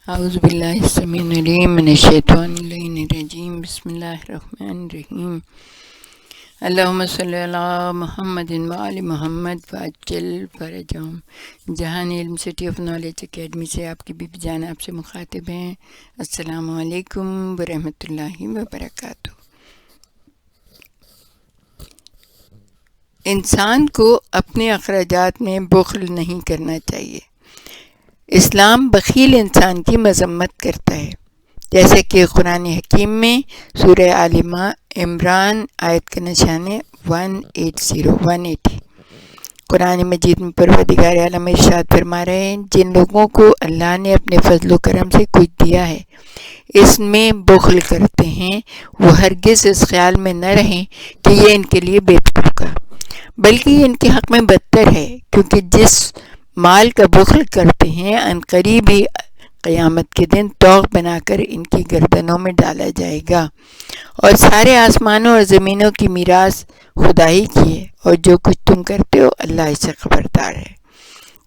اعوذ باللہ السمیع العلیم من الشیطان اللعین الرجیم بسم اللہ الرحمن الرحیم اللہم صلی علی محمد وآل محمد وعجل فرجہم۔ جہان علم سٹی آف نالج اکیڈمی سے آپ کی بیبی جان آپ سے مخاطب ہیں۔ السلام علیکم ورحمۃ اللہ وبرکاتہ۔ انسان کو اپنے اخراجات میں بخل نہیں کرنا چاہیے۔ اسلام بخیل انسان کی مذمت کرتا ہے، جیسے کہ قرآن حکیم میں سورہ آل عمران آیت کا نشان 180 قرآن مجید میں پروردگار عالم ارشاد فرما رہے ہیں، جن لوگوں کو اللہ نے اپنے فضل و کرم سے کچھ دیا ہے اس میں بخل کرتے ہیں، وہ ہرگز اس خیال میں نہ رہیں کہ یہ ان کے لیے بہتر ہوگا، بلکہ یہ ان کے حق میں بدتر ہے، کیونکہ جس مال کا بخل کرتے ہیں عنقریب ہی قیامت کے دن طوق بنا کر ان کی گردنوں میں ڈالا جائے گا، اور سارے آسمانوں اور زمینوں کی میراث خدا ہی کی ہے، اور جو کچھ تم کرتے ہو اللہ اس سے خبردار ہے۔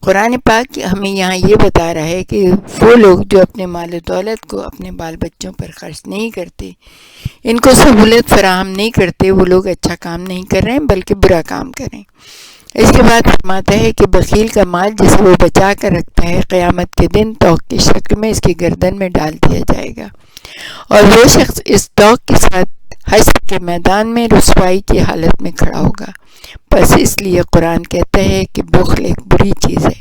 قرآن پاک ہمیں یہاں یہ بتا رہا ہے کہ وہ لوگ جو اپنے مال و دولت کو اپنے بال بچوں پر خرچ نہیں کرتے، ان کو سہولت فراہم نہیں کرتے، وہ لوگ اچھا کام نہیں کر رہے ہیں بلکہ برا کام کر رہے ہیں۔ اس کے بعد فرماتا ہے کہ بخیل کا مال جسے وہ بچا کر رکھتا ہے قیامت کے دن طوق کی شکل میں اس کی گردن میں ڈال دیا جائے گا، اور وہ شخص اس طوق کے ساتھ حشر کے میدان میں رسوائی کی حالت میں کھڑا ہوگا۔ بس اس لیے قرآن کہتا ہے کہ بخل ایک بری چیز ہے۔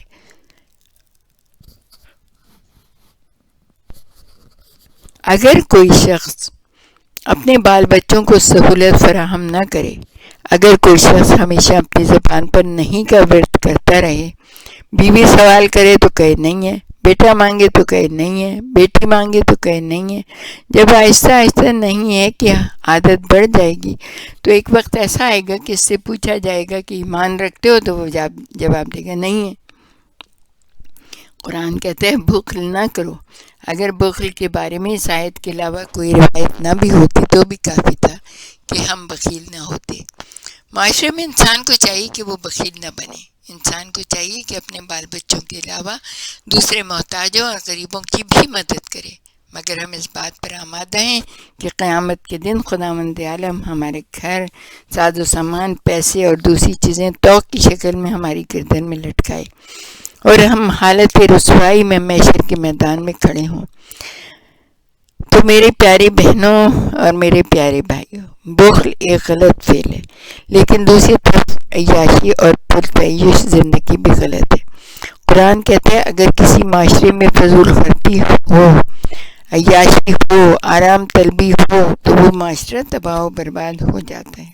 اگر کوئی شخص اپنے بال بچوں کو سہولت فراہم نہ کرے، اگر کوئی شخص ہمیشہ اپنی زبان پر نہیں کا ورد کرتا رہے، بیوی سوال کرے تو کہے نہیں ہے، بیٹا مانگے تو کہے نہیں ہے، بیٹی مانگے تو کہے نہیں ہے، جب آہستہ آہستہ نہیں ہے کہ عادت بڑھ جائے گی تو ایک وقت ایسا آئے گا کہ اس سے پوچھا جائے گا کہ ایمان رکھتے ہو تو وہ جواب دے گا نہیں ہے۔ قرآن کہتا ہے بخل نہ کرو۔ اگر بخل کے بارے میں اس آیت کے علاوہ کوئی روایت نہ بھی ہوتی تو بھی کافی تھا کہ ہم بخیل نہ ہوتے۔ معاشرے میں انسان کو چاہیے کہ وہ بخیل نہ بنے۔ انسان کو چاہیے کہ اپنے بال بچوں کے علاوہ دوسرے محتاجوں اور غریبوں کی بھی مدد کرے، مگر ہم اس بات پر آمادہ ہیں کہ قیامت کے دن خداوند عالم ہمارے گھر، ساز و سامان، پیسے اور دوسری چیزیں طوق کی شکل میں ہماری گردن میں لٹکائے اور ہم حالت رسوائی میں محشر کے میدان میں کھڑے ہوں۔ تو میرے پیاری بہنوں اور میرے پیارے بھائیوں، بخل ایک غلط فعل ہے، لیکن دوسری طرف عیاشی اور پرتعیش زندگی بھی غلط ہے۔ قرآن کہتا ہے اگر کسی معاشرے میں فضول خرچی ہو، عیاشی ہو، آرام طلبی ہو تو وہ معاشرہ تباہ و برباد ہو جاتا ہے،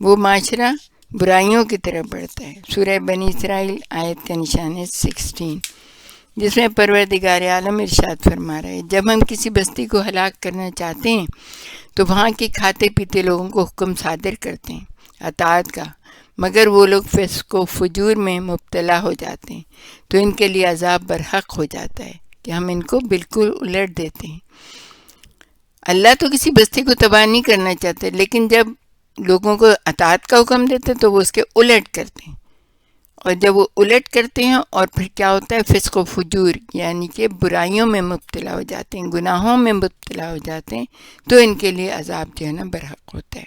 وہ معاشرہ برائیوں کی طرف بڑھتا ہے۔ سورہ بنی اسرائیل آیت کا نشان ہے 16، جس میں پروردگار عالم ارشاد فرما رہا ہے، جب ہم کسی بستی کو ہلاک کرنا چاہتے ہیں تو وہاں کے کھاتے پیتے لوگوں کو حکم صادر کرتے ہیں اطاعت کا، مگر وہ لوگ فسق و فجور میں مبتلا ہو جاتے ہیں تو ان کے لیے عذاب برحق ہو جاتا ہے کہ ہم ان کو بالکل الٹ دیتے ہیں۔ اللہ تو کسی بستی کو تباہ نہیں کرنا چاہتے، لیکن جب لوگوں کو اطاعت کا حکم دیتے تو وہ اس کے الٹ کرتے ہیں، اور جب وہ الٹ کرتے ہیں اور پھر کیا ہوتا ہے فسق و فجور یعنی کہ برائیوں میں مبتلا ہو جاتے ہیں، گناہوں میں مبتلا ہو جاتے ہیں تو ان کے لیے عذاب جو ہے نا برحق ہوتا ہے۔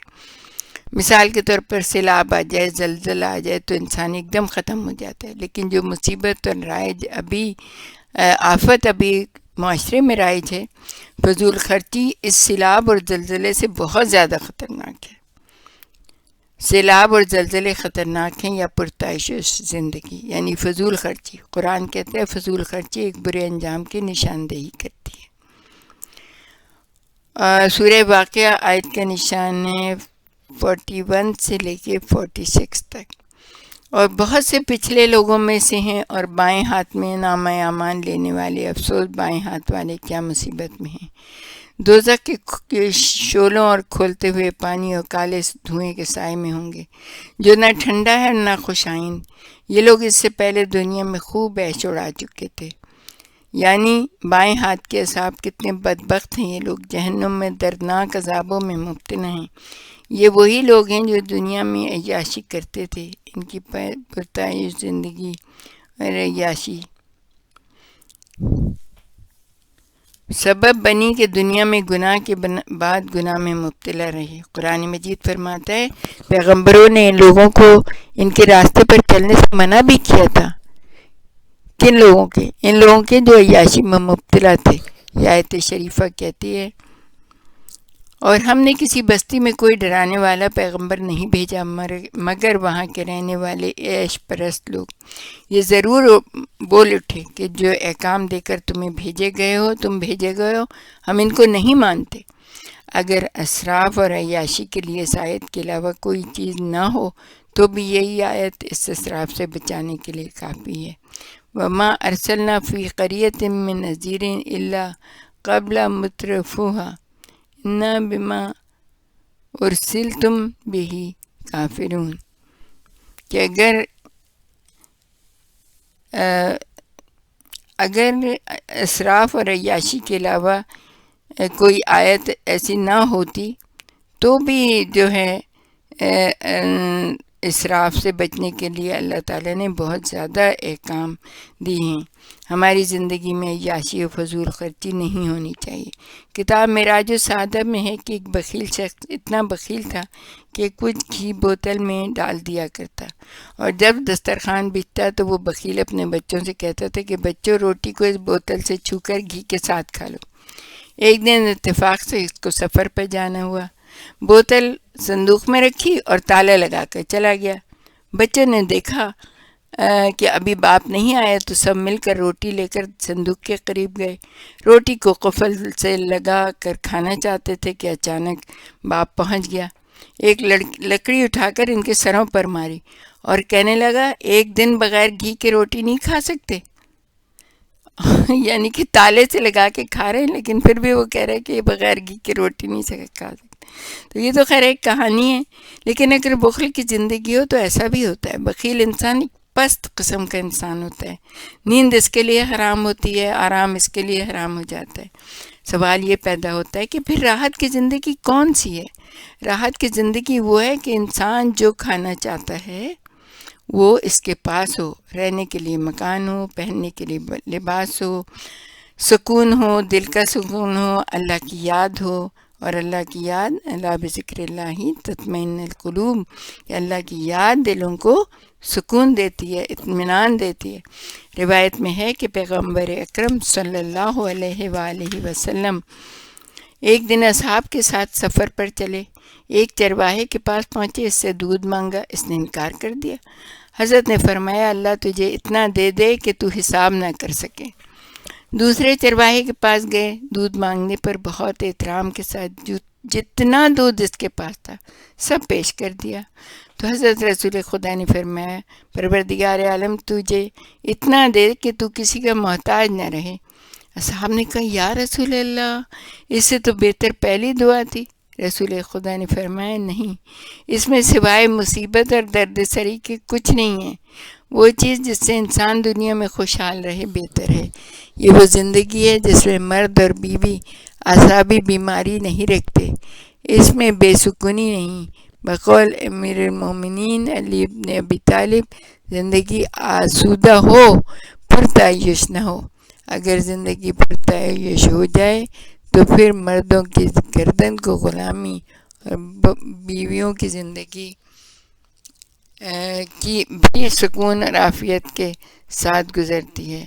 مثال کے طور پر سیلاب آ جائے، زلزلہ آ جائے تو انسان ایک دم ختم ہو جاتا ہے، لیکن جو مصیبت اور رائج آفت ابھی معاشرے میں رائج ہے، فضول خرچی اس سیلاب اور زلزلے سے بہت زیادہ خطرناک ہے۔ سیلاب اور زلزلے خطرناک ہیں یا پرتعیش زندگی یعنی فضول خرچی۔ قرآن کہتا ہے فضول خرچی ایک برے انجام کی نشاندہی کرتی ہے۔ سورہ واقعہ آیت کا نشان ہے 41 سے لے کے 46 تک، اور بہت سے پچھلے لوگوں میں سے ہیں اور بائیں ہاتھ میں نامہ اعمال لینے والے، افسوس بائیں ہاتھ والے کیا مصیبت میں ہیں، دوزخ کے شعلوں اور کھولتے ہوئے پانی اور کالے دھوئیں کے سائے میں ہوں گے، جو نہ ٹھنڈا ہے نہ خوشائند۔ یہ لوگ اس سے پہلے دنیا میں خوب عیش اڑا چکے تھے۔ یعنی بائیں ہاتھ کے اصحاب کتنے بدبخت ہیں، یہ لوگ جہنم میں دردناک عذابوں میں مبتلا ہیں۔ یہ وہی لوگ ہیں جو دنیا میں عیاشی کرتے تھے، ان کی پرتعیش زندگی اور عیاشی سبب بنی کہ دنیا میں گناہ کے بعد گناہ میں مبتلا رہے۔ قرآن مجید فرماتا ہے پیغمبروں نے ان لوگوں کو ان کے راستے پر چلنے سے منع بھی کیا تھا۔ کن لوگوں کے؟ ان لوگوں کے جو عیاشی میں مبتلا تھے۔ یہ آیت شریفہ کہتی ہے اور ہم نے کسی بستی میں کوئی ڈرانے والا پیغمبر نہیں بھیجا مگر وہاں کے رہنے والے عیش پرست لوگ یہ ضرور بول اٹھے کہ جو احکام دے کر تم بھیجے گئے ہو ہم ان کو نہیں مانتے۔ اگر اسراف اور عیاشی کے لیے اس آیت کے علاوہ کوئی چیز نہ ہو تو بھی یہی آیت اس اسراف سے بچانے کے لیے کافی ہے۔ وَمَا أَرْسَلْنَا فِي قَرْيَةٍ مِّن نَذِيرٍ إِلَّا قَبْلَ مُتْرَفُوهَا إِنَّا بِمَا أُرْسِلْتُم بِهِ كَافِرُونَ کہ اگر اسراف اور عیاشی کے علاوہ کوئی آیت ایسی نہ ہوتی تو بھی جو ہے اسراف سے بچنے کے لیے اللہ تعالیٰ نے بہت زیادہ احکام دی ہیں۔ ہماری زندگی میں عیاشی و فضول خرچی نہیں ہونی چاہیے۔ کتاب معراج السعادہ میں ہے کہ ایک بخیل شخص اتنا بخیل تھا کہ کچھ گھی بوتل میں ڈال دیا کرتا اور جب دسترخوان بچتا تو وہ بخیل اپنے بچوں سے کہتا تھا کہ بچوں روٹی کو اس بوتل سے چھو کر گھی کے ساتھ کھا لو۔ ایک دن اتفاق سے اس کو سفر پر جانا ہوا، بوتل صندوق میں رکھی اور تالا لگا کر چلا گیا۔ بچوں نے دیکھا کہ ابھی باپ نہیں آیا تو سب مل کر روٹی لے کر صندوق کے قریب گئے۔ روٹی کو قفل سے لگا کر کھانا چاہتے تھے کہ اچانک باپ پہنچ گیا، ایک لکڑی اٹھا کر ان کے سروں پر ماری اور کہنے لگا ایک دن بغیر گھی کے روٹی نہیں کھا سکتے؟ یعنی کہ تالے سے لگا کے کھا رہے ہیں لیکن پھر بھی وہ کہہ رہے ہیں کہ بغیر گھی کے روٹی نہیں کھا سکتے۔ تو یہ تو خیر ایک کہانی ہے، لیکن اگر بخل کی زندگی ہو تو ایسا بھی ہوتا ہے۔ بخیل انسان ایک پست قسم کا انسان ہوتا ہے، نیند اس کے لیے حرام ہوتی ہے، آرام اس کے لیے حرام ہو جاتا ہے۔ سوال یہ پیدا ہوتا ہے کہ پھر راحت کی زندگی کون سی ہے؟ راحت کی زندگی وہ ہے کہ انسان جو کھانا چاہتا ہے وہ اس کے پاس ہو، رہنے کے لیے مکان ہو، پہننے کے لیے لباس ہو، سکون ہو، دل کا سکون ہو، اللہ کی یاد ہو، اور اللہ کی یاد اللہ بذکر اللہ تطمئن القلوب، کہ اللہ کی یاد دلوں کو سکون دیتی ہے، اطمینان دیتی ہے۔ روایت میں ہے کہ پیغمبر اکرم صلی اللہ علیہ وآلہ وسلم ایک دن اصحاب کے ساتھ سفر پر چلے، ایک چرواہے کے پاس پہنچے، اس سے دودھ مانگا، اس نے انکار کر دیا۔ حضرت نے فرمایا اللہ تجھے اتنا دے دے کہ تو حساب نہ کر سکے۔ دوسرے چرواہے کے پاس گئے، دودھ مانگنے پر بہت احترام کے ساتھ جتنا دودھ اس کے پاس تھا سب پیش کر دیا۔ تو حضرت رسول خدا نے فرمایا پروردگار عالم تجھے اتنا دے کہ تو کسی کا محتاج نہ رہے۔ اصحاب نے کہا یا رسول اللہ اس سے تو بہتر پہلی دعا تھی۔ رسول خدا نے فرمایا نہیں، اس میں سوائے مصیبت اور درد سری کے کچھ نہیں ہے۔ وہ چیز جس سے انسان دنیا میں خوشحال رہے بہتر ہے۔ یہ وہ زندگی ہے جس میں مرد اور بیوی اعصابی بیماری نہیں رکھتے، اس میں بے سکونی نہیں۔ بقول امیر المومنین علی بن ابی طالب زندگی آسودہ ہو پرتعیش نہ ہو۔ اگر زندگی پرتعیش ہو جائے تو پھر مردوں کی گردن کو غلامی اور بیویوں کی زندگی کی بھی سکون اور عافیت کے ساتھ گزرتی ہے،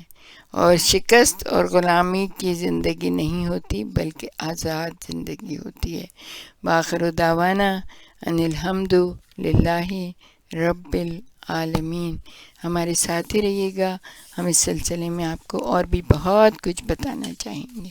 اور شکست اور غلامی کی زندگی نہیں ہوتی بلکہ آزاد زندگی ہوتی ہے۔ وآخر دعوانا ان الحمد للہ رب العالمین۔ ہمارے ساتھ ہی رہیے گا، ہم اس سلسلے میں آپ کو اور بھی بہت کچھ بتانا چاہیں گے۔